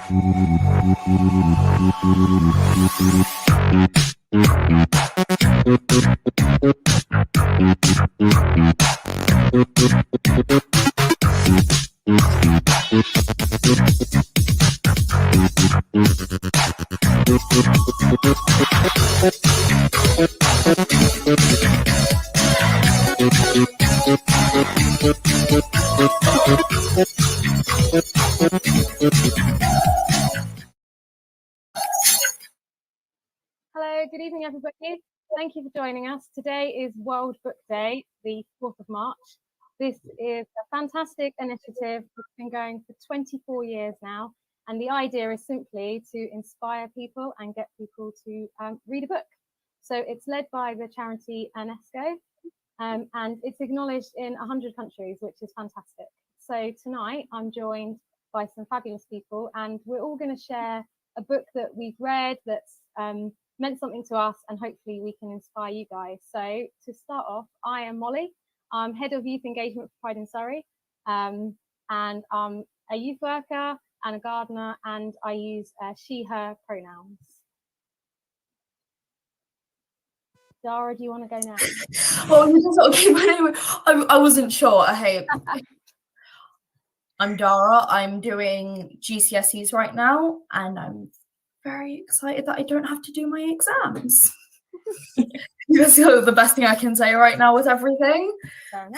Hello, good evening, everybody. Thank you for joining us. Today is World Book Day, the 4th of March. This is a fantastic initiative that's been going for 24 years now. And the idea is simply to inspire people and get people to read a book. So it's led by the charity UNESCO, and it's acknowledged in 100 countries, which is fantastic. So tonight I'm joined by some fabulous people, and we're all going to share a book that we've read that's meant something to us, and hopefully we can inspire you guys. So to start off, I am Molly. I'm Head of Youth Engagement for Pride in Surrey, and I'm a youth worker and a gardener, and I use she, her pronouns. Dara, do you want to go now? Oh, you just sort of keep my name. I wasn't sure. Hey, I'm Dara. I'm doing GCSEs right now, and I'm very excited that I don't have to do my exams. That's the best thing I can say right now with everything. Fair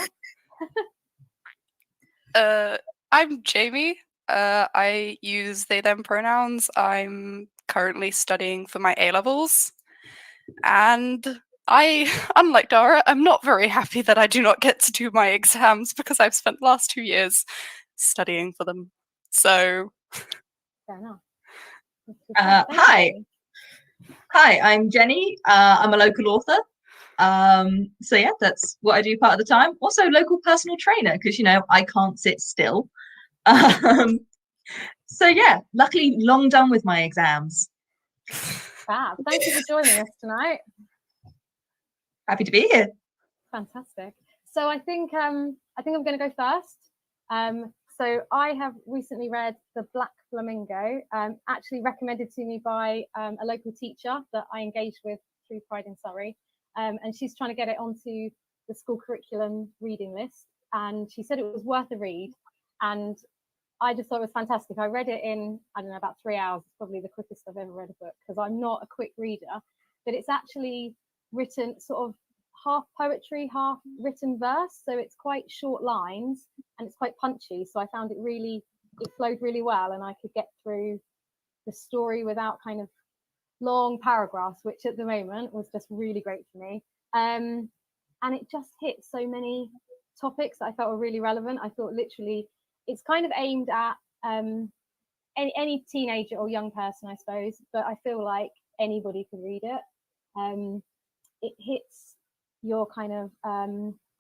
enough. I'm Jamie. I use they, them pronouns. I'm currently studying for my A-levels. And I, unlike Dara, I'm not very happy that I do not get to do my exams because I've spent the last 2 years studying for them. So... Fair enough. Hi, I'm Jenny. I'm a local author. So yeah, that's what I do part of the time. Also local personal trainer, because, you know, I can't sit still. So yeah, luckily long done with my exams. Fab. Thank you for joining us tonight. Happy to be here. Fantastic. So I think I'm going to go first. So I have recently read The Black Flamingo, actually recommended to me by a local teacher that I engaged with through Pride in Surrey. And she's trying to get it onto the school curriculum reading list. And she said it was worth a read. And I just thought it was fantastic. I read it in, I don't know, about 3 hours. It's probably the quickest I've ever read a book, because I'm not a quick reader. But it's actually written sort of half poetry, half written verse. So it's quite short lines and it's quite punchy. So I found it flowed really well, and I could get through the story without kind of long paragraphs, which at the moment was just really great for me. And it just hit so many topics that I felt were really relevant. I thought literally it's kind of aimed at any teenager or young person, I suppose, but I feel like anybody could read it. It hits your kind of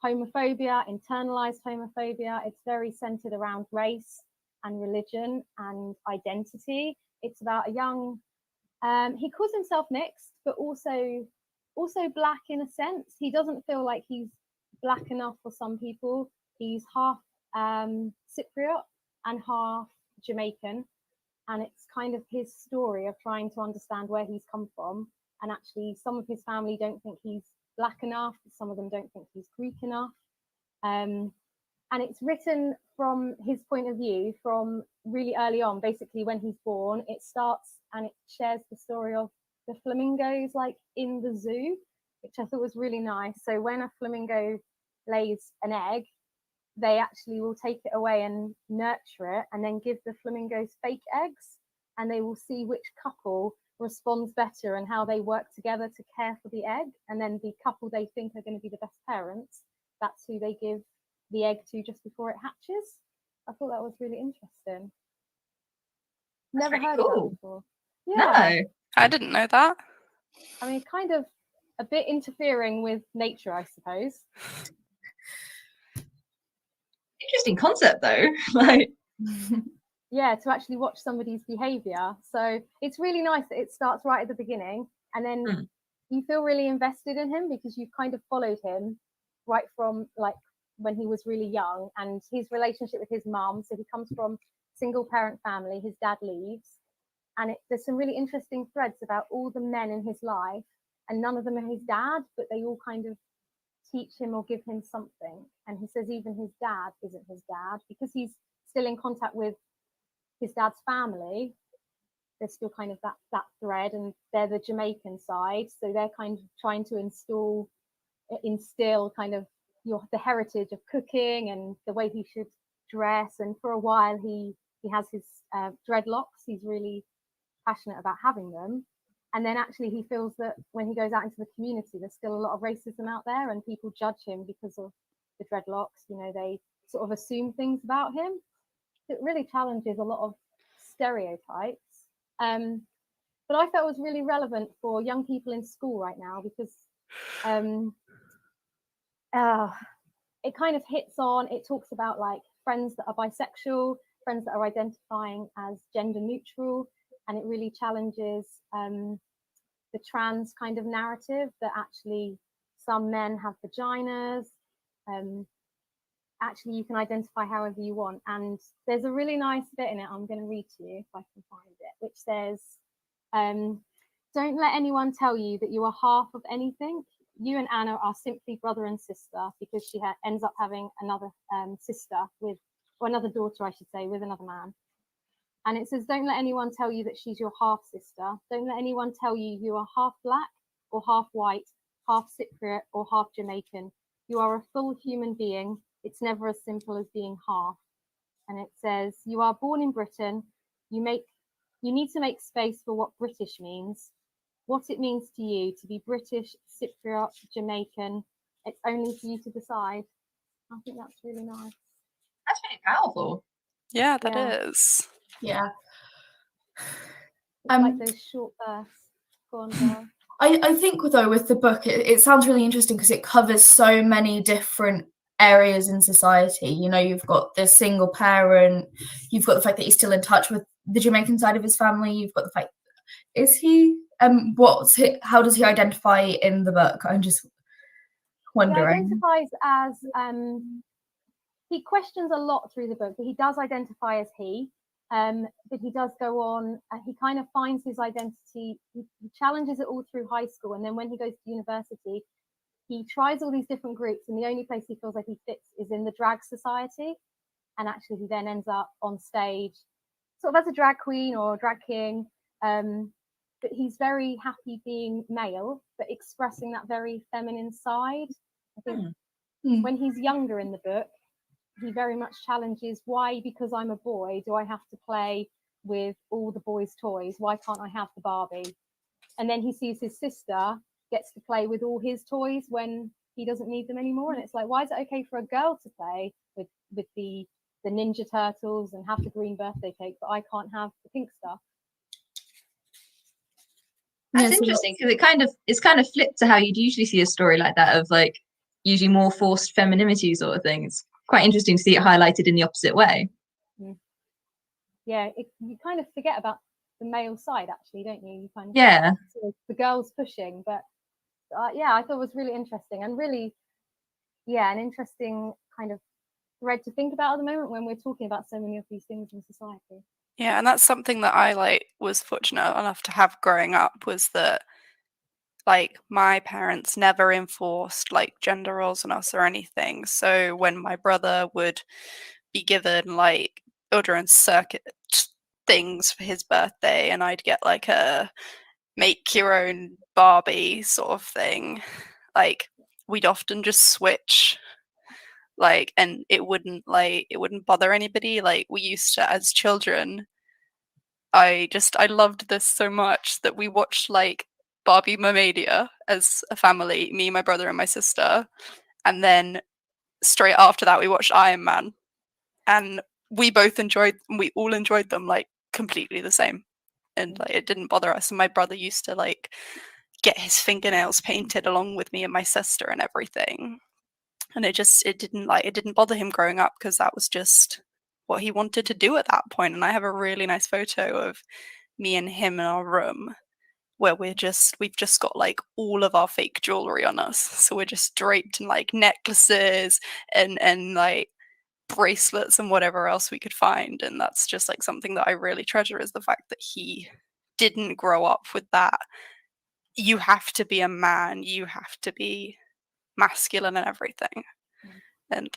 homophobia, internalized homophobia. It's very centered around race and religion and identity. It's about a young, he calls himself mixed, but also black in a sense. He doesn't feel like he's black enough for some people. He's half Cypriot and half Jamaican, and it's kind of his story of trying to understand where he's come from. And actually some of his family don't think he's black enough, some of them don't think he's Greek enough, and it's written from his point of view from really early on. Basically when he's born, it starts and it shares the story of the flamingos like in the zoo, which I thought was really nice. So when a flamingo lays an egg, they actually will take it away and nurture it and then give the flamingos fake eggs, and they will see which couple responds better and how they work together to care for the egg. And then the couple they think are going to be the best parents, that's who they give the egg to just before it hatches. I thought that was really interesting. Never heard of that before. Yeah. No, I didn't know that. I mean, kind of a bit interfering with nature, I suppose. interesting concept though. Like, yeah, to actually watch somebody's behavior. So it's really nice that it starts right at the beginning, and then you feel really invested in him because you've kind of followed him right from like when he was really young, and his relationship with his mum. So he comes from single parent family. His dad leaves, and there's some really interesting threads about all the men in his life, and none of them are his dad, but they all kind of teach him or give him something. And he says even his dad isn't his dad, because he's still in contact with his dad's family. There's still kind of that thread, and they're the Jamaican side, so they're kind of trying to instill kind of the heritage of cooking and the way he should dress. And for a while he has his dreadlocks. He's really passionate about having them, and then actually he feels that when he goes out into the community, there's still a lot of racism out there, and people judge him because of the dreadlocks. You know, they sort of assume things about him. It really challenges a lot of stereotypes, but I felt it was really relevant for young people in school right now, because it kind of it talks about like friends that are bisexual, friends that are identifying as gender neutral, and it really challenges the trans kind of narrative that actually some men have vaginas. Actually, you can identify however you want. And there's a really nice bit in it I'm going to read to you if I can find it, which says, don't let anyone tell you that you are half of anything. You and Anna are simply brother and sister, because she ends up having another another daughter, I should say, with another man. And it says, don't let anyone tell you that she's your half sister. Don't let anyone tell you you are half black or half white, half Cypriot or half Jamaican. You are a full human being. It's never as simple as being half. And it says, you are born in Britain. You need to make space for what British means, what it means to you to be British, Cypriot, Jamaican. It's only for you to decide. I think that's really nice. That's really powerful. Yeah, that is. Yeah. Like those short bursts. Go on, Dara. I think though with the book, it sounds really interesting because it covers so many different areas in society. You know, you've got the single parent, you've got the fact that he's still in touch with the Jamaican side of his family, you've got the fact, is he how does he identify in the book? I'm just wondering. He identifies as he questions a lot through the book, but he does identify as he. But he does go on, he kind of finds his identity, he challenges it all through high school, and then when he goes to university, he tries all these different groups, and the only place he feels like he fits is in the drag society. And actually he then ends up on stage sort of as a drag queen or drag king, but he's very happy being male, but expressing that very feminine side. I think when he's younger in the book, he very much challenges, why, because I'm a boy, do I have to play with all the boys' toys? Why can't I have the Barbie? And then he sees his sister gets to play with all his toys when he doesn't need them anymore. And it's like, why is it okay for a girl to play with the Ninja Turtles and have the green birthday cake, but I can't have the pink stuff? That's interesting, because it's kind of flipped to how you'd usually see a story like that, of like usually more forced femininity sort of thing. It's quite interesting to see it highlighted in the opposite way. Yeah, you kind of forget about the male side, actually, don't you? You kind of see the girls pushing, but I thought it was really interesting, and really, an interesting kind of thread to think about at the moment when we're talking about so many of these things in society. Yeah, and that's something that I was fortunate enough to have growing up, was that my parents never enforced gender roles on us or anything. So when my brother would be given children's circuit things for his birthday, and I'd get a make your own Barbie sort of thing, we'd often just switch, and it wouldn't bother anybody. We used to, as children, I loved this so much that we watched Barbie Mermaidia as a family, me, my brother, and my sister. And then straight after that, we watched Iron Man. And we all enjoyed them completely the same. And it didn't bother us. And my brother used to get his fingernails painted along with me and my sister and everything. And it didn't bother him growing up, because that was just what he wanted to do at that point. And I have a really nice photo of me and him in our room. where we've just got like all of our fake jewelry on us, so we're just draped in like necklaces and like bracelets and whatever else we could find. And that's just like something that I really treasure, is the fact that he didn't grow up with that. You have to be a man, you have to be masculine and everything. And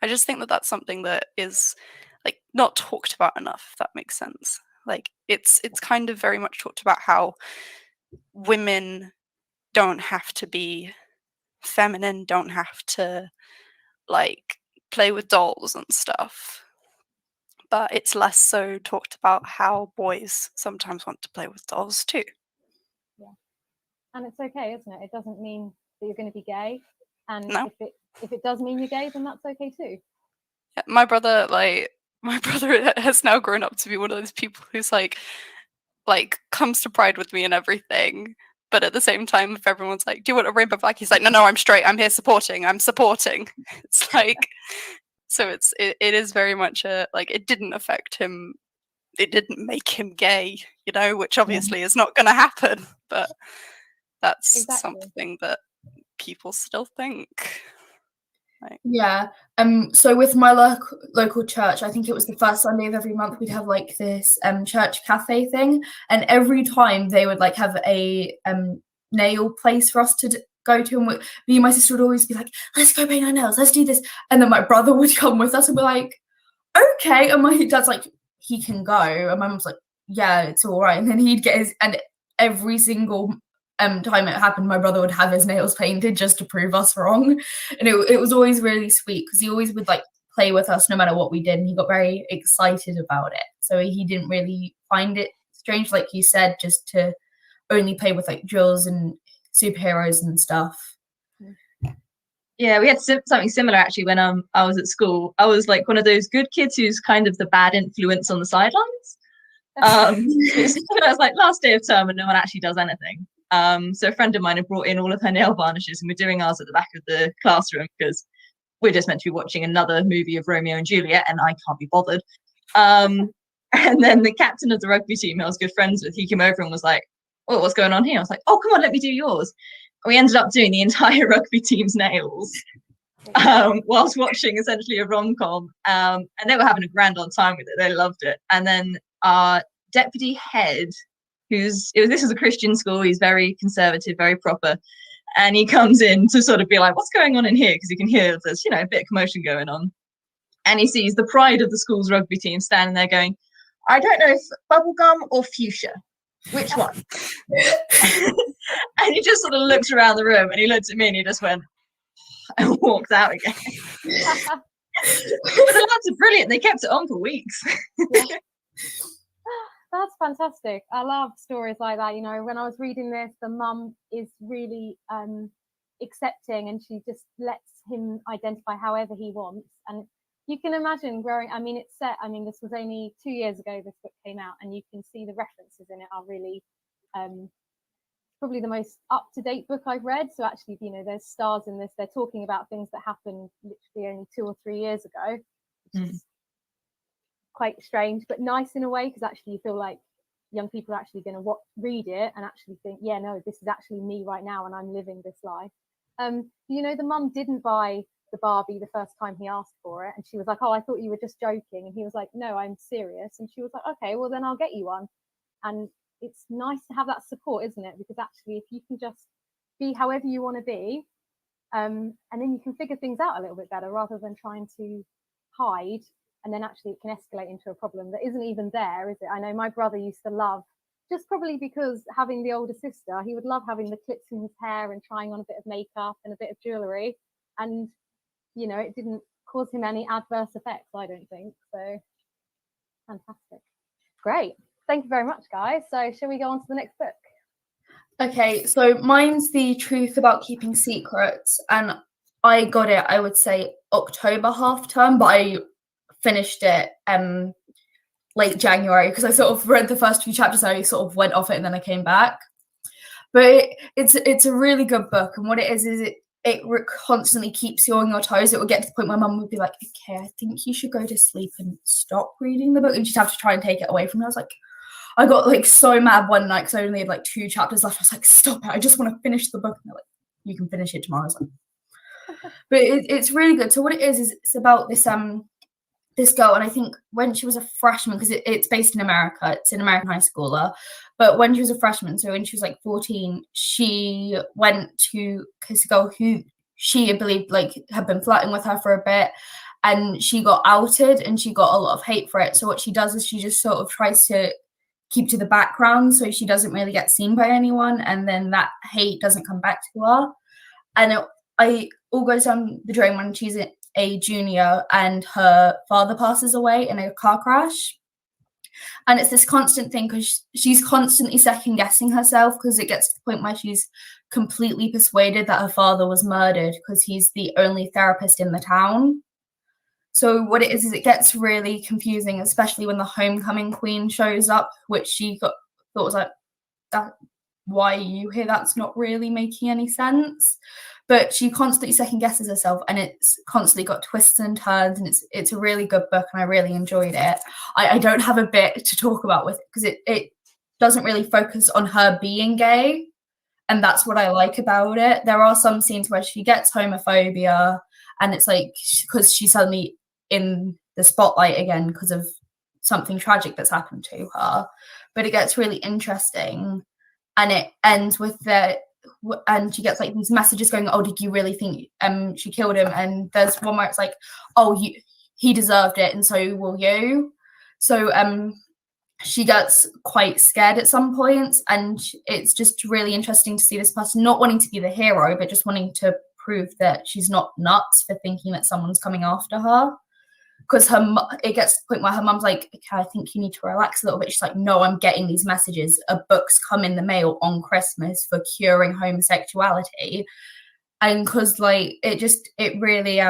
I just think that that's something that is like not talked about enough, if that makes sense. Like it's kind of very much talked about how women don't have to be feminine, don't have to like play with dolls and stuff. But it's less so talked about how boys sometimes want to play with dolls too. Yeah. And it's okay, isn't it? It doesn't mean that you're going to be gay. And No. if it does mean you're gay, then that's okay too. Yeah, my brother has now grown up to be one of those people who's like comes to Pride with me and everything. But at the same time, if everyone's like, "Do you want a rainbow flag?" He's like, "No, I'm straight. I'm here supporting. I'm supporting." It's like, so it is very much like, it didn't affect him. It didn't make him gay, you know, which obviously is not going to happen. But that's something that people still think. Like, yeah. So with my local church, I think it was the first Sunday of every month, we'd have like this church cafe thing, and every time they would like have a nail place for us to go to, and me and my sister would always be like, "Let's go paint our nails, let's do this," and then my brother would come with us and be like, "Okay," and my dad's like, "He can go," and my mom's like, "Yeah, it's all right," and then he'd get his, and every single time it happened, my brother would have his nails painted just to prove us wrong. And it was always really sweet, because he always would like play with us no matter what we did, and he got very excited about it. So he didn't really find it strange, like you said, just to only play with like drills and superheroes and stuff. Yeah, we had something similar actually when I was at school. I was like one of those good kids who's kind of the bad influence on the sidelines. It was like last day of term and no one actually does anything. So a friend of mine had brought in all of her nail varnishes, and we're doing ours at the back of the classroom because we're just meant to be watching another movie of Romeo and Juliet, and I can't be bothered. And then the captain of the rugby team I was good friends with, he came over and was like, "Oh, what's going on here?" I was like, "Oh, come on, let me do yours." And we ended up doing the entire rugby team's nails whilst watching essentially a rom-com. And they were having a grand old time with it. They loved it. And then our deputy head, this is a Christian school, he's very conservative, very proper, and he comes in to sort of be like, "What's going on in here?" Because you can hear there's, a bit of commotion going on, and he sees the pride of the school's rugby team standing there going, "I don't know if bubblegum or fuchsia, which one?" And he just sort of looks around the room, and he looked at me and he just went and walked out again. But the lads are brilliant, they kept it on for weeks. That's fantastic. I love stories like that. When I was reading this, the mum is really accepting, and she just lets him identify however he wants. And you can imagine growing, it's set, this was only 2 years ago this book came out, and you can see the references in it are really probably the most up-to-date book I've read. So actually, there's stars in this. They're talking about things that happened literally only 2 or 3 years ago, which is quite strange, but nice in a way, because actually you feel like young people are actually going to read it and actually think, yeah, no, this is actually me right now and I'm living this life. The mum didn't buy the Barbie the first time he asked for it, and she was like, "Oh, I thought you were just joking," and he was like, "No, I'm serious," and she was like, "Okay, well then I'll get you one." And it's nice to have that support, isn't it? Because actually if you can just be however you want to be, and then you can figure things out a little bit better rather than trying to hide, and then actually it can escalate into a problem that isn't even there, is it? I know my brother used to love, just probably because having the older sister, he would love having the clips in his hair and trying on a bit of makeup and a bit of jewellery, and it didn't cause him any adverse effects, I don't think. So fantastic. Great. Thank you very much, guys. So shall we go on to the next book? Okay, so mine's The Truth About Keeping Secrets, and I got it, I would say, October half term, but I finished it late January, because I sort of read the first few chapters, I sort of went off it and then I came back. But it's a really good book, and what it is constantly keeps you on your toes. It would get to the point where mum would be like, okay, I think you should go to sleep and stop reading the book, and she'd have to try and take it away from me. I was like, I got like so mad one night because I only had like 2 chapters left. I was like, stop it, I just want to finish the book. And they're like, you can finish it tomorrow. I was like, but it's really good. So what it is it's about this this girl, and I think when she was a freshman, because it's based in America, it's an American high schooler, but when she was a freshman, so when she was like 14, she went to kiss a girl who she believed like had been flirting with her for a bit, and she got outed and she got a lot of hate for it. So what she does is she just sort of tries to keep to the background so she doesn't really get seen by anyone, and then that hate doesn't come back to her. And it all goes down the drain when she's a junior and her father passes away in a car crash. And it's this constant thing because she's constantly second guessing herself, because it gets to the point where she's completely persuaded that her father was murdered because he's the only therapist in the town. So what it is it gets really confusing, especially when the homecoming queen shows up, which she thought was like, that, why are you here? That's not really making any sense. But she constantly second guesses herself, and it's constantly got twists and turns, and it's a really good book, and I really enjoyed it. I don't have a bit to talk about with it because it doesn't really focus on her being gay, and that's what I like about it. There are some scenes where she gets homophobia, and it's like because she's suddenly in the spotlight again because of something tragic that's happened to her. But it gets really interesting, and it ends with and she gets like these messages going, oh, did you really think she killed him? And there's one where it's like, oh, he deserved it, and so will you. So she gets quite scared at some points, and it's just really interesting to see this person not wanting to be the hero, but just wanting to prove that she's not nuts for thinking that someone's coming after her. Because it gets to the point where her mum's like, okay, I think you need to relax a little bit. She's like, no, I'm getting these messages. Books come in the mail on Christmas for curing homosexuality. And because like it really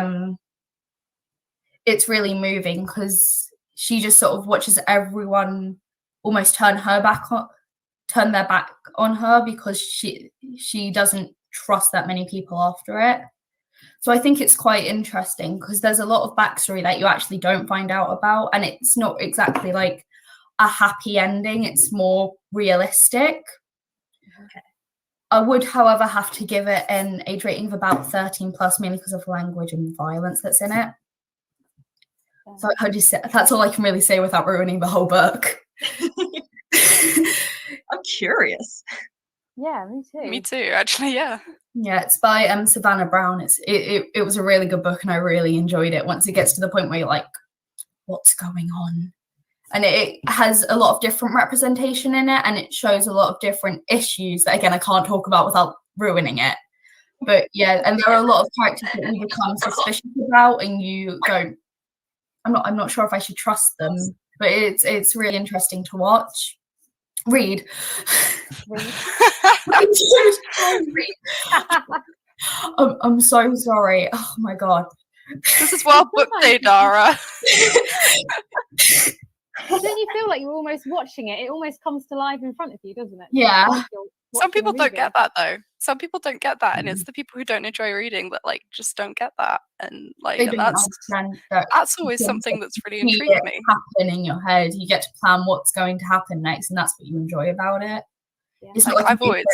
it's really moving, because she just sort of watches everyone almost turn their back on her because she doesn't trust that many people after it. So I think it's quite interesting because there's a lot of backstory that you actually don't find out about, and it's not exactly like a happy ending. It's more realistic. Okay. I would, however, have to give it an age rating of about 13 plus, mainly because of the language and violence that's in it. So that's all I can really say without ruining the whole book. I'm curious. Yeah, me too. Me too, actually, yeah. Yeah, it's by Savannah Brown. It was a really good book, and I really enjoyed it once it gets to the point where you're like, what's going on? And it has a lot of different representation in it, and it shows a lot of different issues that, again, I can't talk about without ruining it. But yeah, and there are a lot of characters that you become suspicious about, and you go, I'm not sure if I should trust them. But it's really interesting to watch. Read. I'm so sorry. Oh my god. This is World Book Day, Dara. Don't you feel like you're almost watching it? It almost comes to life in front of you, doesn't it? Yeah. Some people don't get that though. Some people don't get that, and it's the people who don't enjoy reading that like just don't get that. And like and that's always something that's really intrigued me. Happen in your head, you get to plan what's going to happen next, and that's what you enjoy about it. Yeah. It's not like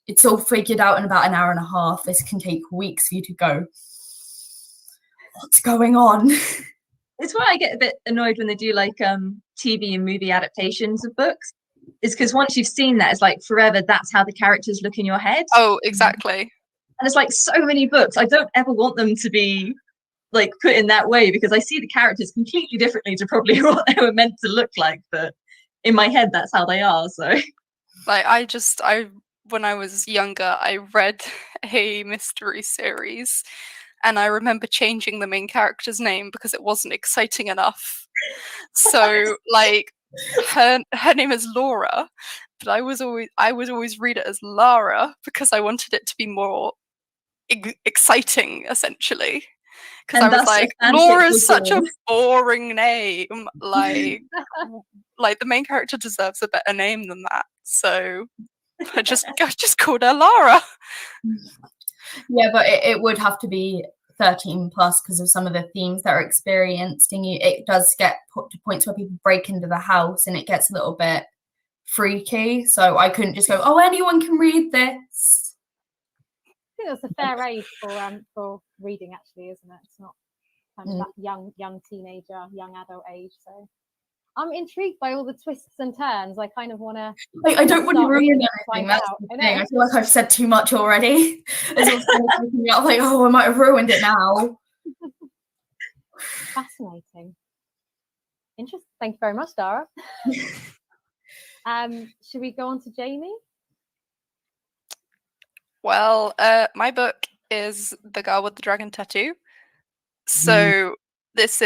it's all figured out in about an hour and a half. This can take weeks for you to go, what's going on? It's why I get a bit annoyed when they do like TV and movie adaptations of books. Is because once you've seen that, it's like forever, that's how the characters look in your head. Oh, exactly. And it's like so many books. I don't ever want them to be like put in that way, because I see the characters completely differently to probably what they were meant to look like. But in my head, that's how they are. So like when I was younger, I read a mystery series, and I remember changing the main character's name because it wasn't exciting enough. So like her name is Laura, but I would always read it as Lara because I wanted it to be more exciting, essentially. Because I was like, Laura's such a boring name. Like the main character deserves a better name than that. So I just called her Lara. Yeah, but it would have to be 13 plus because of some of the themes that are experienced, and it does get put to points where people break into the house and it gets a little bit freaky. So I couldn't just go, oh, anyone can read this. I think that's a fair age for reading, actually, isn't it? It's not kind of that young teenager, young adult age. So I'm intrigued by all the twists and turns. I kind of want to. I don't want to ruin everything. That's the thing. I feel like I've said too much already. As I was like, oh, I might have ruined it now. Fascinating. Interesting. Thank you very much, Dara. Should we go on to Jamie? Well, my book is The Girl with the Dragon Tattoo. So this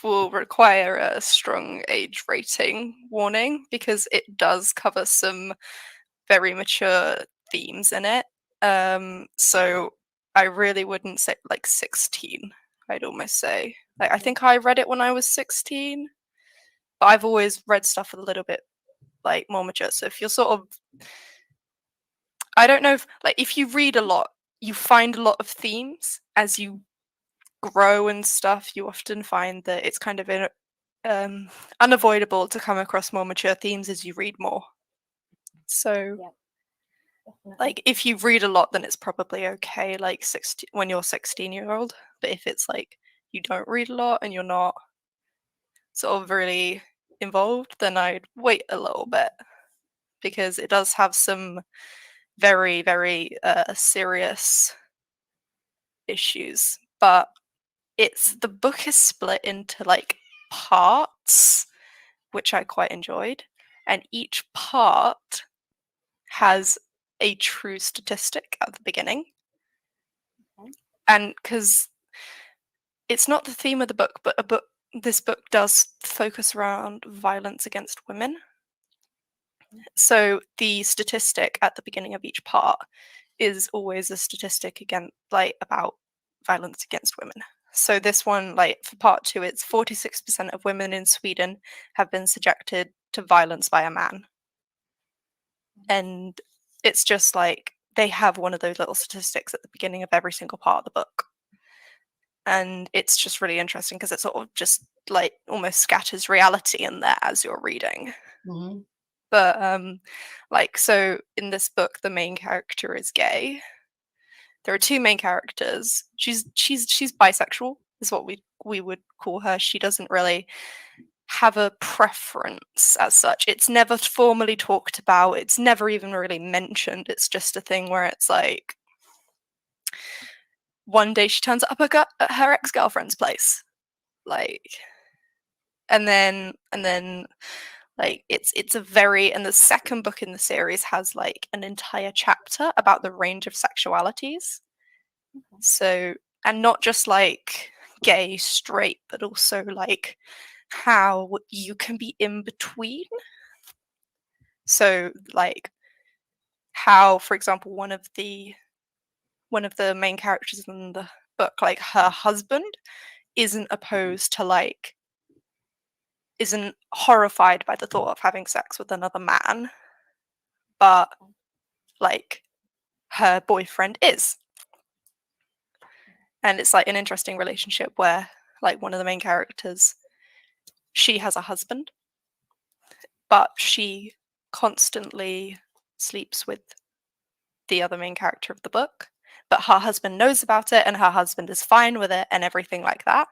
will require a strong age rating warning because it does cover some very mature themes in it. So I really wouldn't say like 16, I'd almost say. Like, I think I read it when I was 16, but I've always read stuff a little bit like more mature. So if you're sort of, I don't know if you read a lot, you find a lot of themes as you grow and stuff. You often find that it's kind of unavoidable to come across more mature themes as you read more. So, like, if you read a lot, then it's probably okay. Like when you're 16-year-old, but if it's like you don't read a lot and you're not sort of really involved, then I'd wait a little bit because it does have some very, very serious issues. But the book is split into like parts, which I quite enjoyed, and each part has a true statistic at the beginning. Okay. And because it's not the theme of the book, but this book does focus around violence against women. So the statistic at the beginning of each part is always a statistic about violence against women. So this one, like for part 2, it's 46% of women in Sweden have been subjected to violence by a man. And it's just like they have one of those little statistics at the beginning of every single part of the book. And it's just really interesting because it sort of just like almost scatters reality in there as you're reading. Mm-hmm. But so in this book, the main character is gay. There are 2 main characters. She's bisexual, is what we would call her. She doesn't really have a preference as such. It's never formally talked about. It's never even really mentioned. It's just a thing where it's like one day she turns up at her ex-girlfriend's place, like, and then like it's a very, and the second book in the series has like an entire chapter about the range of sexualities. Okay. So, and not just like gay, straight, but also like how you can be in between. So like how, for example, one of the main characters in the book, like her husband isn't opposed to isn't horrified by the thought of having sex with another man, but like her boyfriend is. And it's like an interesting relationship where like one of the main characters, she has a husband, but she constantly sleeps with the other main character of the book, but her husband knows about it and her husband is fine with it and everything like that.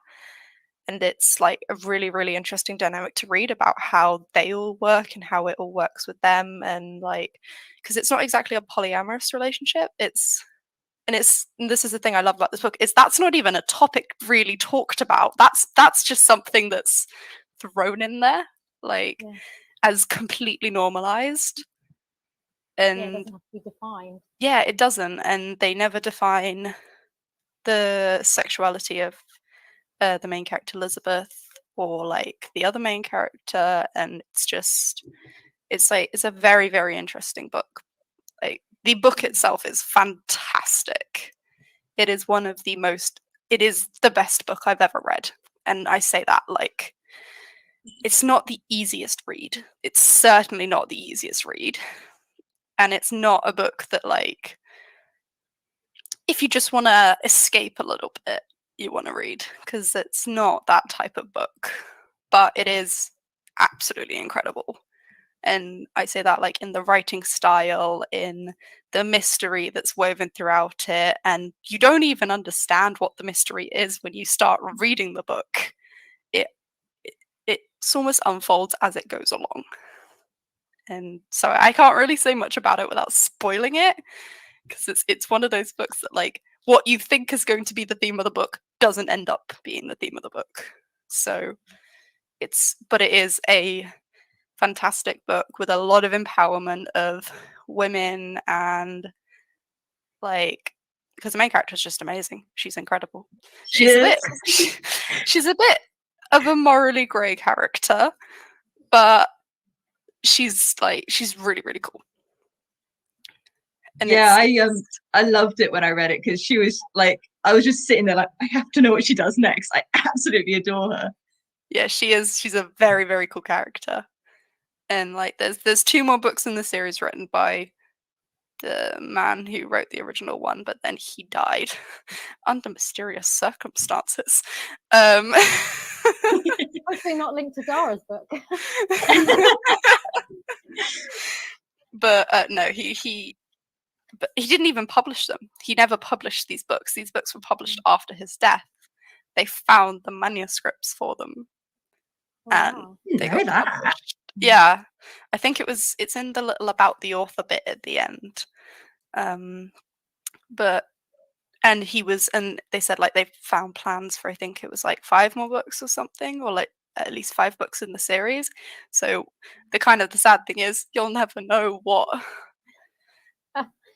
And it's like a really, really interesting dynamic to read about how they all work and how it all works with them. And like, because it's not exactly a polyamorous relationship. And this is the thing I love about this book, is that's not even a topic really talked about. That's just something that's thrown in there, like as completely normalized. And it doesn't have to be defined. Yeah, it doesn't. And they never define the sexuality of the main character Elizabeth or like the other main character, and it's a very, very interesting book. Like the book itself is fantastic. It is it is the best book I've ever read, and I say that like it's not the easiest read. It's certainly not the easiest read, and it's not a book that like if you just want to escape a little bit, you want to read, because it's not that type of book, but it is absolutely incredible. And I say that like in the writing style, in the mystery that's woven throughout it, and you don't even understand what the mystery is when you start reading the book. It almost unfolds as it goes along. And so I can't really say much about it without spoiling it, because it's one of those books that like what you think is going to be the theme of the book doesn't end up being the theme of the book. So it is a fantastic book with a lot of empowerment of women, and like, because the main character is just amazing. She's incredible. She's a bit of a morally grey character, but she's really, really cool. And yeah, I loved it when I read it, because she was like, I was just sitting there like, I have to know what she does next. I absolutely adore her. Yeah, she's a very, very cool character. And like there's 2 more books in the series written by the man who wrote the original one, but then he died under mysterious circumstances. Hopefully not linked to Dara's book. But no, he didn't even publish them. He never published these books. These books were published after his death. They found the manuscripts for them, and they got published. Yeah, I think it's in the little about the author bit at the end. And they said like they found plans for, I think it was like 5 more books or something, or like at least 5 books in the series. So the sad thing is you'll never know what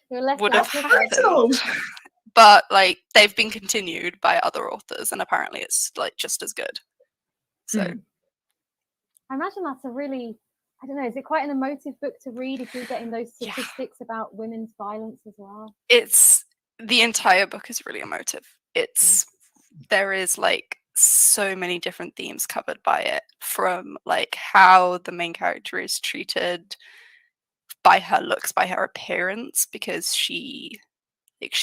would have happened. But like they've been continued by other authors, and apparently it's like just as good. So I imagine that's a really, I don't know, is it quite an emotive book to read if you're getting those statistics about women's violence as well? The entire book is really emotive. There is like so many different themes covered by it, from like how the main character is treated by her looks, by her appearance, because she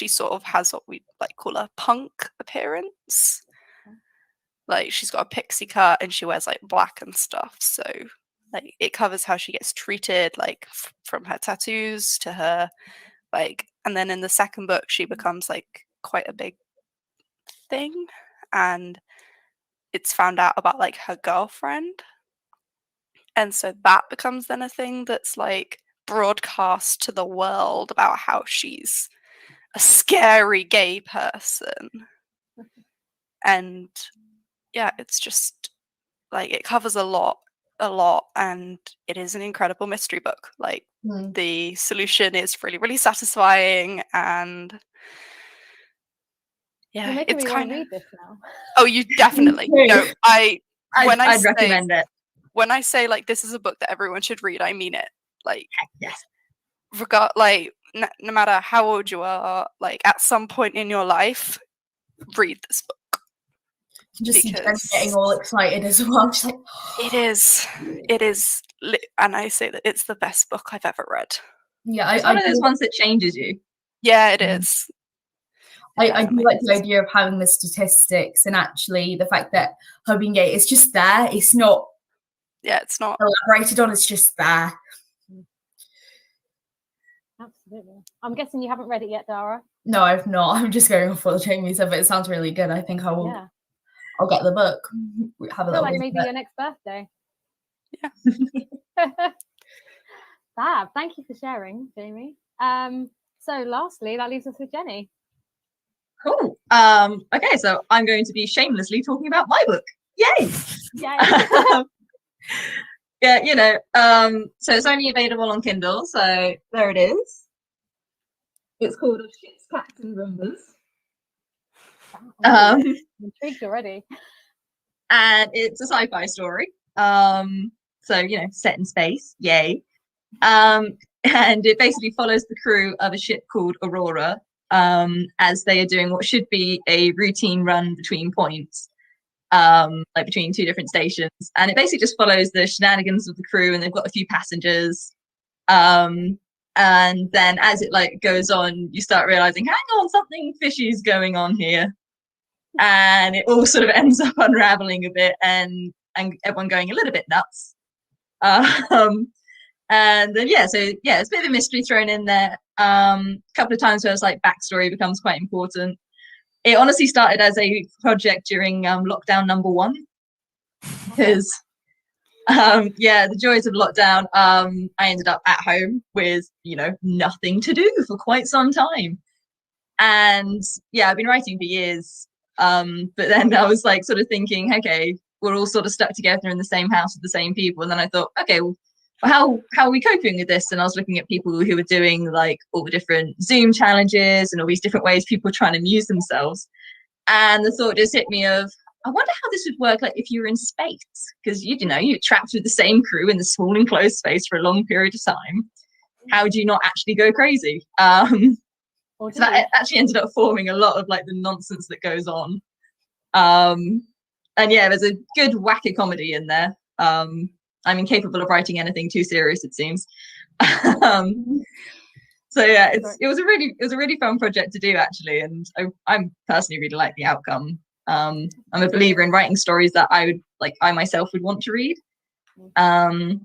sort of has what we like call a punk appearance. Like she's got a pixie cut and she wears like black and stuff. So like it covers how she gets treated, like from her tattoos to her like, and then in the second book she becomes like quite a big thing, and it's found out about like her girlfriend, and so that becomes then a thing that's like broadcast to the world about how she's a scary gay person. And yeah, it's just like it covers a lot, and it is an incredible mystery book. Like the solution is really, really satisfying, and yeah, it's kind of read this now. Oh, you definitely no. I'd recommend it. When I say like this is a book that everyone should read, I mean it. Like yes, no matter how old you are, like at some point in your life, read this book. Just getting all excited as well. Just like, it is, and I say that it's the best book I've ever read. Yeah, it's one of those ones that changes you. Yeah, it is. I do like the idea of having the statistics, and actually the fact that her being gay is just there. It's not. Yeah, it's not elaborated on. It's just there. Absolutely. I'm guessing you haven't read it yet, Dara. No, I've not. I'm just going off what Jamie said, but it sounds really good. I think I will. Yeah. I'll get the book. Have a little. Like maybe your next birthday. Yeah. Fab. Thank you for sharing, Jamie. So lastly, that leaves us with Jenny. Cool. Okay, so I'm going to be shamelessly talking about my book. Yay! Yay! Yeah, so it's only available on Kindle, so there it is. It's called Of Shits, Clacks and Rumbers. I'm intrigued already. And it's a sci-fi story. So set in space, yay. And it basically follows the crew of a ship called Aurora, as they are doing what should be a routine run between points, like between 2 different stations. And it basically just follows the shenanigans of the crew, and they've got a few passengers. And And then as it like goes on, you start realizing, hang on, something fishy is going on here. And it all sort of ends up unraveling a bit, and everyone going a little bit nuts. And then it's a bit of a mystery thrown in there. A couple of times where it's like backstory becomes quite important. It honestly started as a project during lockdown number 1, because the joys of lockdown. I ended up at home with nothing to do for quite some time, and I've been writing for years. But then I was like sort of thinking, okay, we're all sort of stuck together in the same house with the same people, and then I thought, okay, well, how are we coping with this? And I was looking at people who were doing like all the different Zoom challenges and all these different ways people were trying to amuse themselves. And the thought just hit me of, I wonder how this would work like if you were in space, because you're trapped with the same crew in the small enclosed space for a long period of time. How do you not actually go crazy? So that actually ended up forming a lot of like the nonsense that goes on. And there's a good wacky comedy in there. I'm incapable of writing anything too serious, it seems. So it was a really fun project to do, actually, and I personally really like the outcome. I'm a believer in writing stories that I myself would want to read. So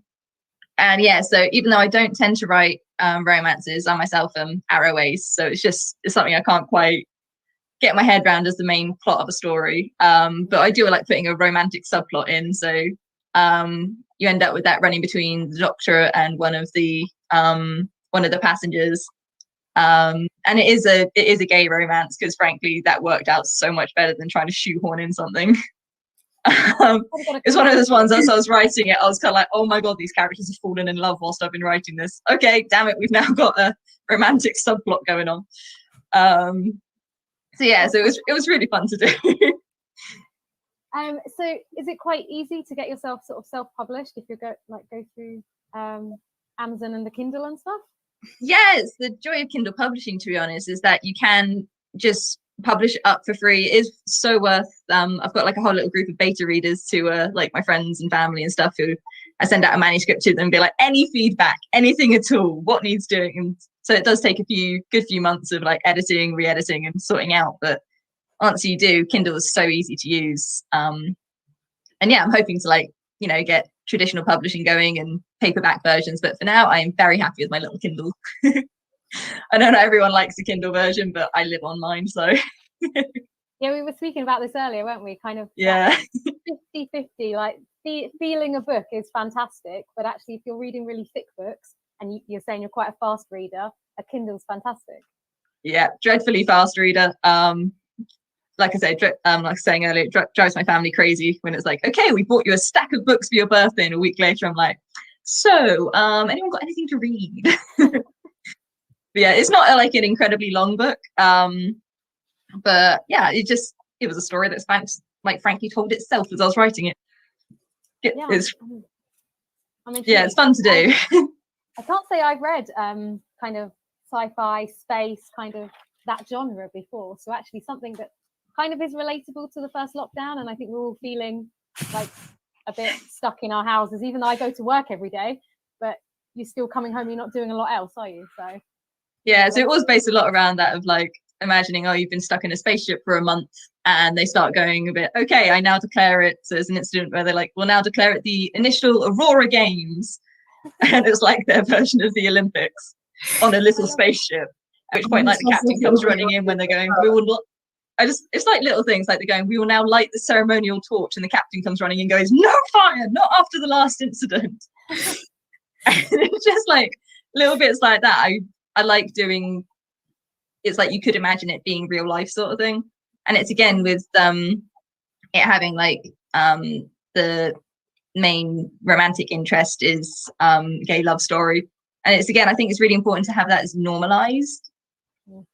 even though I don't tend to write romances, I myself am arrow ace, so it's something I can't quite get my head around as the main plot of a story. But I do like putting a romantic subplot in, so you end up with that running between the Doctor and one of the passengers, and it is a gay romance, because frankly that worked out so much better than trying to shoehorn in something. It's one of those ones, as I was writing it, I was kind of like, oh my god, these characters have fallen in love whilst I've been writing this. Okay, damn it, we've now got a romantic subplot going on. So it was really fun to do. So is it quite easy to get yourself sort of self-published if you go through Amazon and the Kindle and stuff? Yes, the joy of Kindle publishing, to be honest, is that you can just publish it up for free. It is so worth. I've got like a whole little group of beta readers to like my friends and family and stuff, who I send out a manuscript to them and be like, any feedback, anything at all, what needs doing. And so it does take a good few months of like editing, re-editing and sorting out, but once you do, Kindle is so easy to use. I'm hoping to get traditional publishing going and paperback versions, but for now I'm very happy with my little Kindle. I know not everyone likes the Kindle version, but I live on mine, so we were speaking about this earlier, weren't we? Kind of 50-50, like feeling a book is fantastic, but actually if you're reading really thick books and you're saying you're quite a fast reader, a Kindle's fantastic. Dreadfully fast reader. Like I said, like I was saying earlier, it drives my family crazy when it's like, okay, we bought you a stack of books for your birthday, and a week later I'm like, so anyone got anything to read? But it's not like an incredibly long book, but it was a story that's frankly told itself as I was writing it. It's fun to do. I can't say I've read kind of sci-fi space kind of that genre before, so actually something that kind of is relatable to the first lockdown, and I think we're all feeling like a bit stuck in our houses, even though I go to work every day, but you're still coming home, you're not doing a lot else, are you? So so it was based a lot around that, of like imagining, you've been stuck in a spaceship for a month, and they start going a bit, okay, I now declare it. So there's an incident where they're like, we'll now declare it the initial Aurora Games, and it's like their version of the Olympics on a little spaceship, at which point like the captain comes running in when they're going, we will not. It's like little things, like they're going, we will now light the ceremonial torch, and the captain comes running and goes, no fire, not after the last incident. And it's just like little bits like that. I like doing, it's like you could imagine it being real life sort of thing. And it's again with it having like the main romantic interest is gay love story. And it's again, I think it's really important to have that as normalized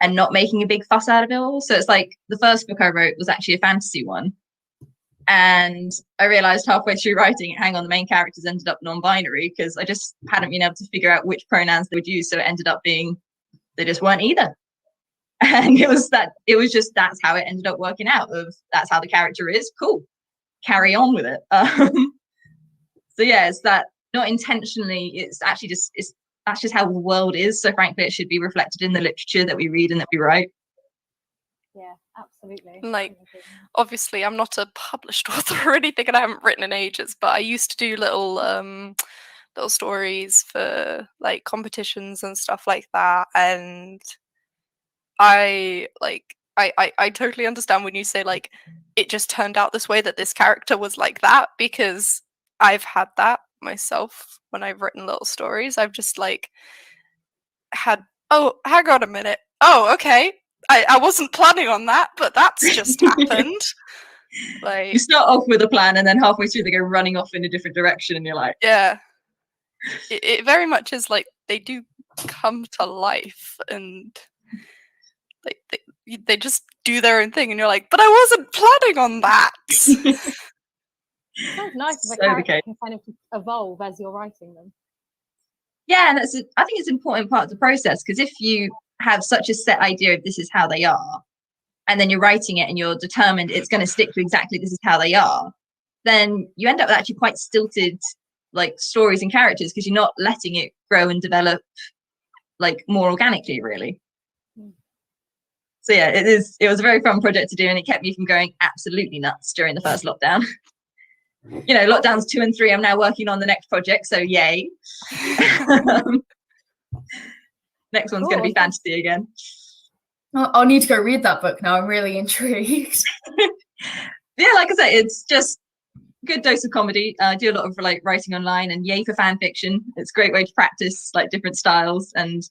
and not making a big fuss out of it all. So it's like the first book I wrote was actually a fantasy one, and I realized halfway through writing it, hang on, the main characters ended up non-binary, because I just hadn't been able to figure out which pronouns they would use, so it ended up being they just weren't either. And that's how it ended up working out, of that's how the character is, cool, carry on with it. So it's that, not intentionally, it's actually just, it's that's just how the world is. So frankly, it should be reflected in the literature that we read and that we write. Yeah, absolutely. Like, obviously, I'm not a published author or anything, and I haven't written in ages. But I used to do little stories for like competitions and stuff like that, and I totally understand when you say like it just turned out this way, that this character was like that, because I've had that myself when I've written little stories. I've just like had, oh, hang on a minute. Oh, okay. I wasn't planning on that, but that's just happened. Like, you start off with a plan and then halfway through they go running off in a different direction and you're like, yeah. It very much is like they do come to life, and like they just do their own thing, and you're like, but I wasn't planning on that. It sounds nice if a So character okay. can kind of evolve as you're writing them. Yeah, and I think it's an important part of the process, because if you have such a set idea of this is how they are, and then you're writing it and you're determined it's going to stick to exactly this is how they are, then you end up with actually quite stilted like stories and characters, because you're not letting it grow and develop like more organically, really. So yeah, it was a very fun project to do, and it kept me from going absolutely nuts during the first lockdown. You know, lockdowns 2 and 3, I'm now working on the next project, so yay. Next one's going to be fantasy again. I'll need to go read that book now. I'm really intrigued. Yeah, like I said, it's just good dose of comedy. I do a lot of like writing online, and yay for fan fiction. It's a great way to practice like different styles, and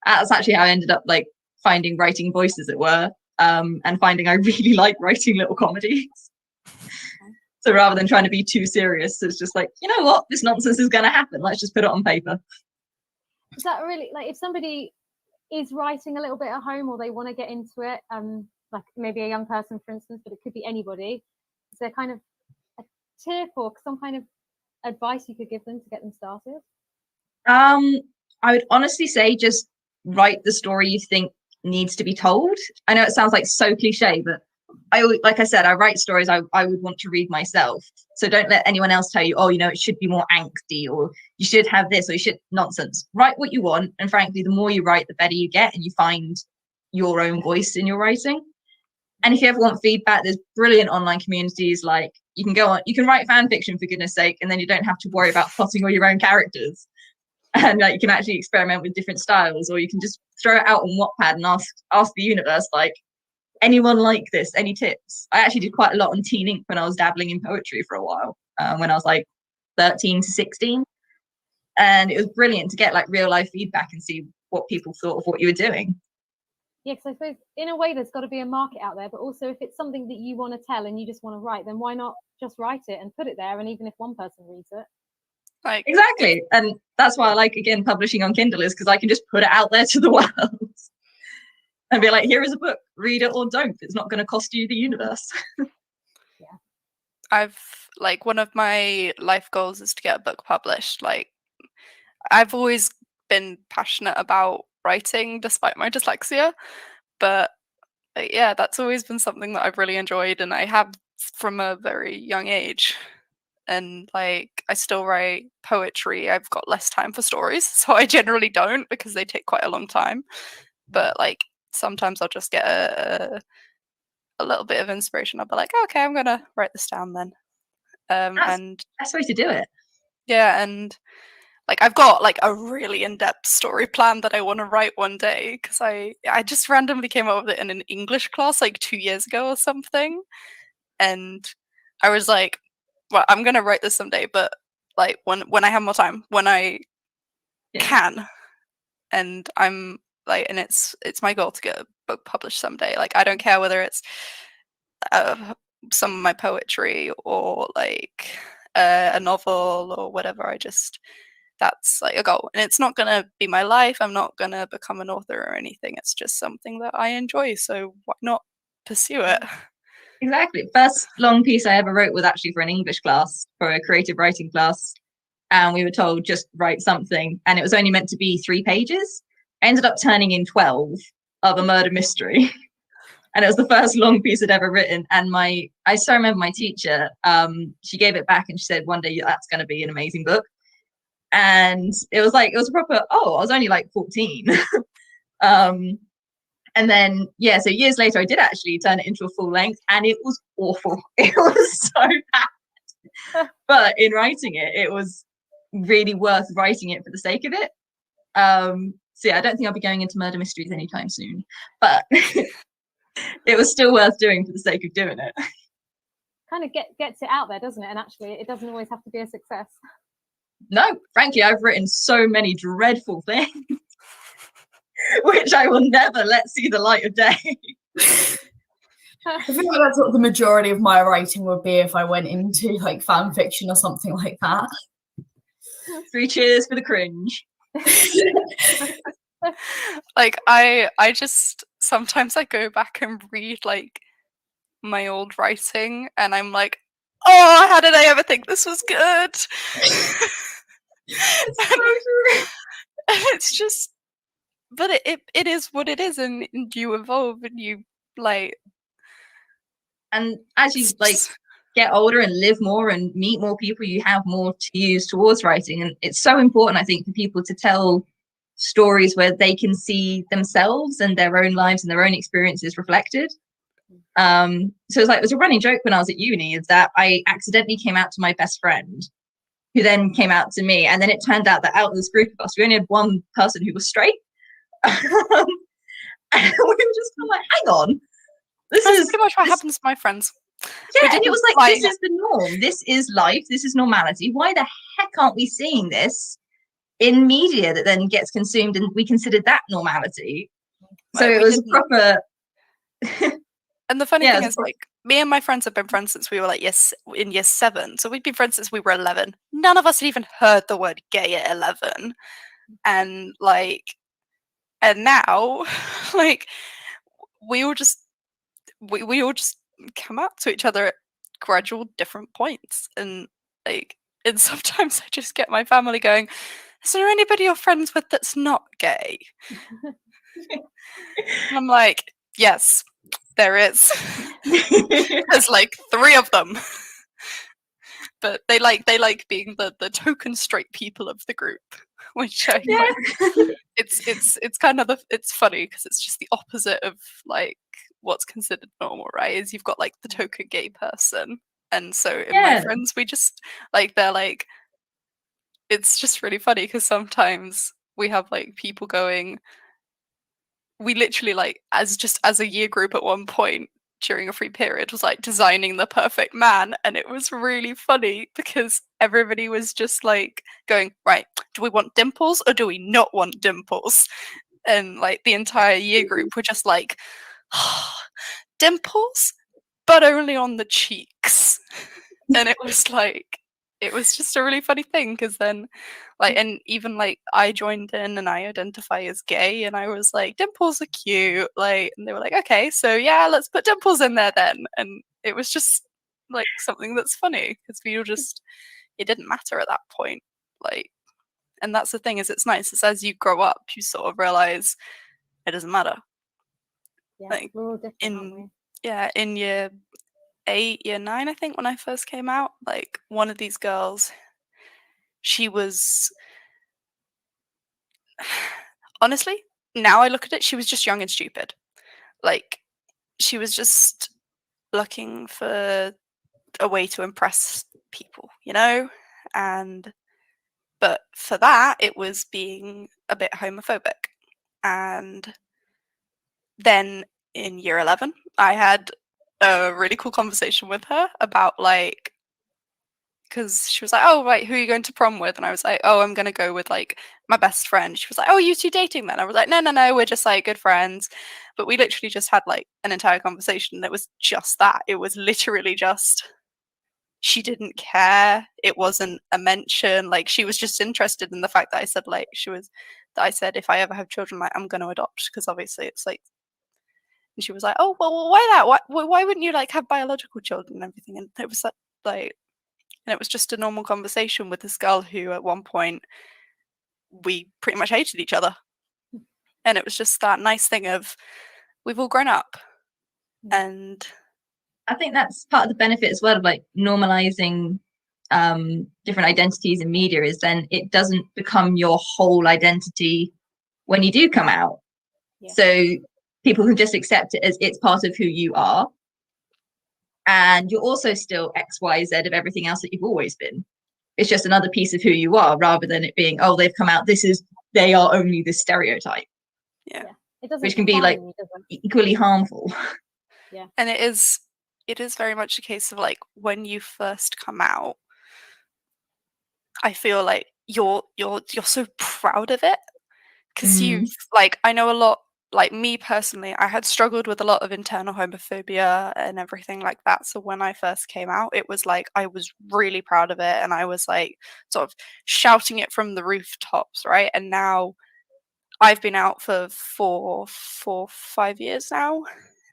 that's actually how I ended up like finding writing voice, as it were, and finding I really like writing little comedies. So rather than trying to be too serious, it's just like, you know what, this nonsense is going to happen. Let's just put it on paper. Is that really, like, if somebody is writing a little bit at home, or they want to get into it, like maybe a young person, for instance, but it could be anybody, is there kind of a tip or some kind of advice you could give them to get them started? I would honestly say just write the story you think needs to be told. I know it sounds like so cliche, but like I said, I write stories I would want to read myself. So don't let anyone else tell you, oh, you know, it should be more angsty, or you should have this, or you should, nonsense. Write what you want, and frankly, the more you write, the better you get, and you find your own voice in your writing. And if you ever want feedback, there's brilliant online communities. Like, you can go on, you can write fan fiction, for goodness sake, and then you don't have to worry about plotting all your own characters. And like, you can actually experiment with different styles, or you can just throw it out on Wattpad and ask the universe, like, anyone like this, any tips? I actually did quite a lot on Teen Ink when I was dabbling in poetry for a while, when I was like 13 to 16. And it was brilliant to get like real life feedback and see what people thought of what you were doing. Yeah, because I suppose in a way there's got to be a market out there, but also if it's something that you want to tell and you just want to write, then why not just write it and put it there? And even if one person reads it. Like, exactly. And that's why I like, again, publishing on Kindle, is because I can just put it out there to the world. And be like, here is a book, read it or don't. It's not going to cost you the universe. Yeah. I've like, one of my life goals is to get a book published. Like, I've always been passionate about writing despite my dyslexia, but yeah, that's always been something that I've really enjoyed, and I have from a very young age. And like, I still write poetry. I've got less time for stories, so I generally don't, because they take quite a long time. But like, sometimes I'll just get a little bit of inspiration. I'll be like, okay, I'm gonna write this down then. And that's the way to do it. Yeah, and like, I've got like a really in-depth story plan that I want to write one day, because I just randomly came up with it in an English class like 2 years ago or something, and I was like, well, I'm gonna write this someday, but like when I have more time, when I can, and I'm like, and it's my goal to get a book published someday. Like, I don't care whether it's some of my poetry or like a novel or whatever. That's like a goal, and it's not gonna be my life. I'm not gonna become an author or anything. It's just something that I enjoy, so why not pursue it? Exactly. First long piece I ever wrote was actually for an English class, for a creative writing class, and we were told just write something, and it was only meant to be 3 pages. I ended up turning in 12 of a murder mystery. And it was the first long piece I'd ever written. And I still remember my teacher, she gave it back and she said, one day that's going to be an amazing book. And it was a proper, oh, I was only like 14. And then, yeah, so years later, I did actually turn it into a full length, and it was awful. It was so bad. But in writing it, it was really worth writing it for the sake of it. So yeah, I don't think I'll be going into murder mysteries anytime soon, but it was still worth doing for the sake of doing it. Kind of gets it out there, doesn't it? And actually, it doesn't always have to be a success. No, frankly, I've written so many dreadful things, which I will never let see the light of day. I feel like that's what the majority of my writing would be if I went into like fan fiction or something like that. 3 cheers for the cringe. Like I just sometimes I go back and read like my old writing and I'm like, oh, how did I ever think this was good? It's just, but it is what it is, and you evolve and you like, and as you like get older and live more and meet more people, you have more to use towards writing. And it's so important, I think, for people to tell stories where they can see themselves and their own lives and their own experiences reflected. So it was a running joke when I was at uni, is that I accidentally came out to my best friend, who then came out to me, and then it turned out that out of this group of us, we only had one person who was straight. And we were just kind of like, hang on, that's pretty much what happens to my friends. Yeah, and it was like, this is the norm, this is life, this is normality. Why the heck aren't we seeing this in media that then gets consumed and we considered that normality? So it was a proper. And the funny thing is, like, me and my friends have been friends since we were like in year 7. So we'd been friends since we were 11. None of us had even heard the word gay at 11. And like, and now, like, we all just come out to each other at gradual different points. And like, and sometimes I just get my family going, is there anybody you're friends with that's not gay? And I'm like, yes, there is. There's like 3 of them. But they like being the token straight people of the group, which I like, it's kind of it's funny because it's just the opposite of like what's considered normal, right? Is you've got like the token gay person, and so in my friends we just like, they're like, it's just really funny because sometimes we have like people going, we literally like as a year group at one point during a free period was like designing the perfect man, and it was really funny because everybody was just like going, right, do we want dimples or do we not want dimples? And like the entire year group were just like, oh, dimples, but only on the cheeks. And it was like, it was just a really funny thing because then like, and even like I joined in and I identify as gay and I was like, dimples are cute, like, and they were like, okay, so yeah, let's put dimples in there then. And it was just like something that's funny because we all just, it didn't matter at that point, like. And that's the thing, is it's nice, it's as you grow up you sort of realize it doesn't matter. Yeah, like we're all different, aren't we? in year 8, year 9, I think, when I first came out, like one of these girls, she was, honestly, now I look at it, she was just young and stupid. Like, she was just looking for a way to impress people, you know? But for that, it was being a bit homophobic. And then in year 11, I had a really cool conversation with her about like, because she was like, oh, right, who are you going to prom with? And I was like, oh, I'm going to go with like my best friend. She was like, oh, you 2 dating then? I was like, no, we're just like good friends. But we literally just had like an entire conversation. That was just that. It was literally just, she didn't care. It wasn't a mention. Like, she was just interested in the fact that I said, like, that I said, if I ever have children, like, I'm going to adopt, because obviously it's like, and she was like, oh, well, why that? Why wouldn't you like have biological children and everything? And it was like, and it was just a normal conversation with this girl who at one point we pretty much hated each other. And it was just that nice thing of, we've all grown up. And I think that's part of the benefit as well of like normalizing different identities in media is then it doesn't become your whole identity when you do come out. Yeah. So people can just accept it as it's part of who you are, and you're also still XYZ of everything else that you've always been. It's just another piece of who you are, rather than it being, oh, they've come out, they are only this stereotype. Yeah. It doesn't, which can be like equally harmful. Yeah. And it is very much a case of like when you first come out, I feel like you're so proud of it, because you've like, I know a lot, like me personally, I had struggled with a lot of internal homophobia and everything like that. So when I first came out, it was like I was really proud of it, and I was like sort of shouting it from the rooftops, right? And now I've been out for 5 years now,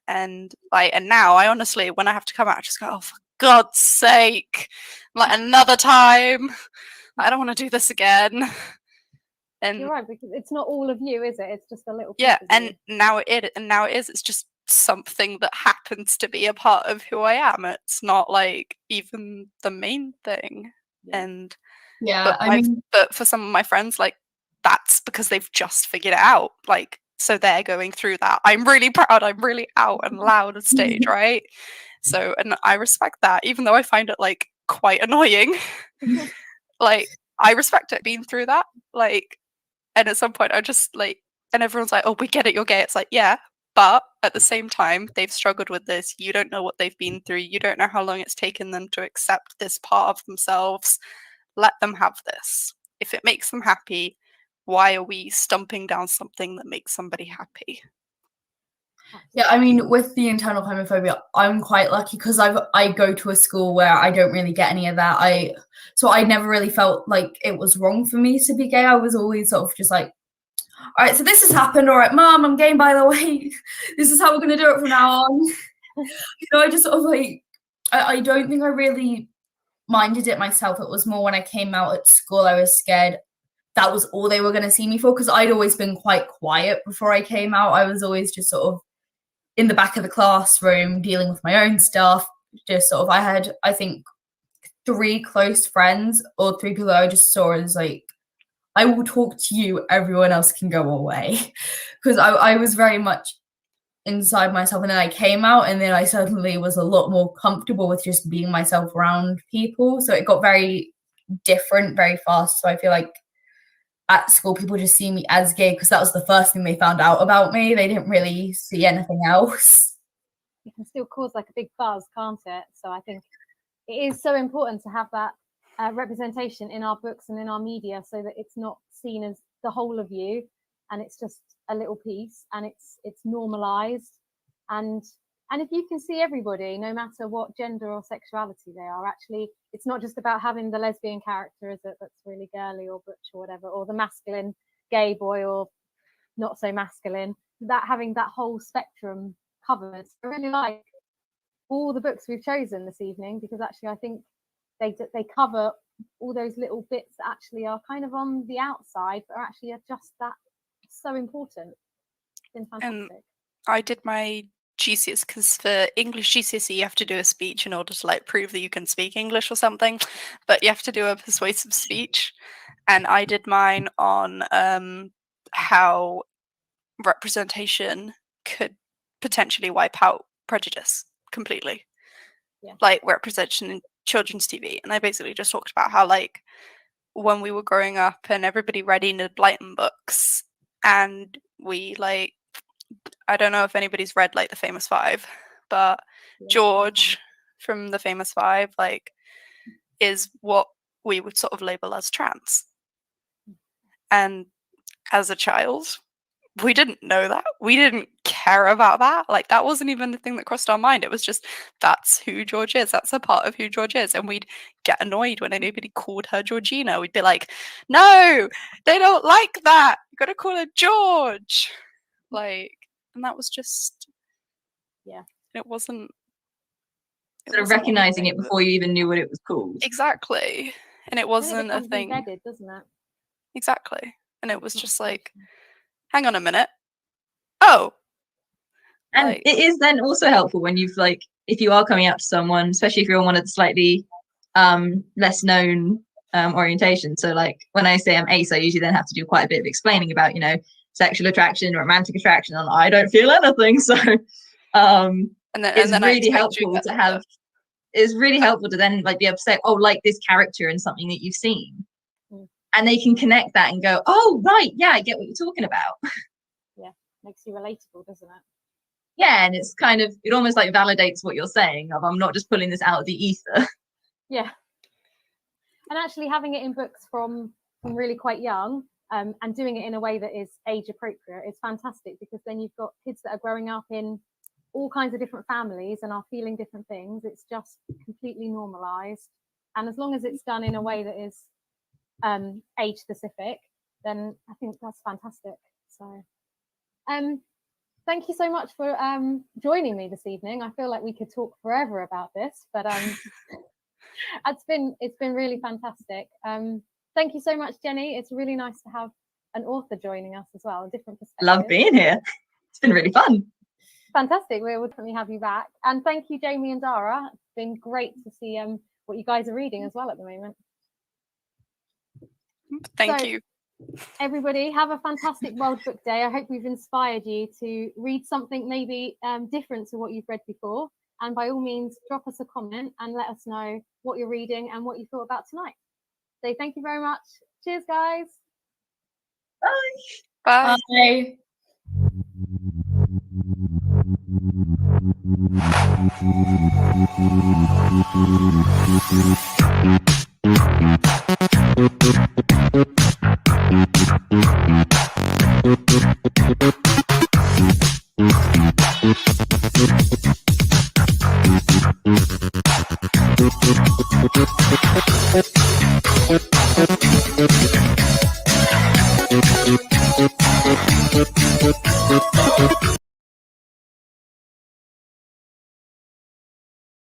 and now I honestly, when I have to come out, I just go, oh, for God's sake, like another time. I don't want to do this again. And you're right, because it's not all of you, is it? It's just a little piece yeah, of and you. now it is. It's just something that happens to be a part of who I am. It's not like even the main thing. Yeah. And Yeah, I mean, but for some of my friends, like that's because they've just figured it out. Like, so they're going through that. I'm really proud. I'm really out and loud on stage, right? So, and I respect that, even though I find it like quite annoying. Like, I respect it being through that. Like, and at some point I just like, and everyone's like, oh, we get it, you're gay. It's like, yeah, but at the same time, they've struggled with this. You don't know what they've been through. You don't know how long it's taken them to accept this part of themselves. Let them have this. If it makes them happy, why are we stumping down something that makes somebody happy? yeah, I mean, with the internal homophobia, I'm quite lucky because I go to a school where I don't really get any of that. So I never really felt like it was wrong for me to be gay. I was always sort of just like, all right, so this has happened. All right, Mom, I'm gay, by the way. This is how we're going to do it from now on. I just sort of like, I don't think I really minded it myself. It was more when I came out at school, I was scared that was all they were going to see me for, because I'd always been quite quiet before I came out. I was always just sort of in the back of the classroom dealing with my own stuff. Just sort of, I had, I think, 3 close friends or 3 people I just saw as like, I will talk to you, everyone else can go away. Because I was very much inside myself, and then I came out, and then I suddenly was a lot more comfortable with just being myself around people. So it got very different very fast. So I feel like at school people just see me as gay because that was the first thing they found out about me. They didn't really see anything else. It can still cause like a big buzz, can't it? So I think it is so important to have that representation in our books and in our media, so that it's not seen as the whole of you, and it's just a little piece, and it's normalized. And if you can see everybody, no matter what gender or sexuality they are, actually, it's not just about having the lesbian character, is it, that's really girly or butch or whatever, or the masculine gay boy or not so masculine. That having that whole spectrum covered. I really like all the books we've chosen this evening, because actually I think they cover all those little bits that actually are kind of on the outside, but are actually just that so important. It's been fantastic. And I did my GCSE, because for English GCSE you have to do a speech in order to like prove that you can speak English or something, but you have to do a persuasive speech, and I did mine on how representation could potentially wipe out prejudice completely. Yeah. Like representation in children's TV. And I basically just talked about how like when we were growing up and everybody read Enid Blyton books, and we like, I don't know if anybody's read like The Famous Five, but George from The Famous Five like is what we would sort of label as trans. And as a child, we didn't know that. We didn't care about that. Like, that wasn't even the thing that crossed our mind. It was just, that's who George is. That's a part of who George is. And we'd get annoyed when anybody called her Georgina. We'd be like, no, they don't like that. You got to call her George. Like, and that was just, yeah, it wasn't. Sort of recognizing it before you even knew what it was called. Exactly. And it wasn't a thing. Embedded, doesn't it? Exactly. And it was just like, hang on a minute. Oh. And like, it is then also helpful when you've like, if you are coming out to someone, especially if you're on one of the slightly less known orientation. So like when I say I'm ace, I usually then have to do quite a bit of explaining about, you know, sexual attraction, romantic attraction, and I don't feel anything. So it's really helpful to have. It's really helpful to then like be able to say, oh, like this character in something that you've seen, and they can connect that and go, oh, right, yeah, I get what you're talking about. Yeah, makes you relatable, doesn't it? Yeah, and it's kind of, it almost like validates what you're saying of I'm not just pulling this out of the ether. Yeah. And actually having it in books from really quite young, and doing it in a way that is age appropriate is fantastic, because then you've got kids that are growing up in all kinds of different families and are feeling different things. It's just completely normalized. And as long as it's done in a way that is age specific, then I think that's fantastic. So thank you so much for joining me this evening. I feel like we could talk forever about this, but it's been really fantastic. Thank you so much, Jenny. It's really nice to have an author joining us as well, a different perspective. Love being here. It's been really fun. Fantastic. We'll definitely have you back. And thank you, Jamie and Dara. It's been great to see what you guys are reading as well at the moment. Thank you. Everybody, have a fantastic World Book Day. I hope we've inspired you to read something maybe different to what you've read before. And by all means, drop us a comment and let us know what you're reading and what you thought about tonight. So thank you very much. Cheers, guys. Bye. Bye. Bye.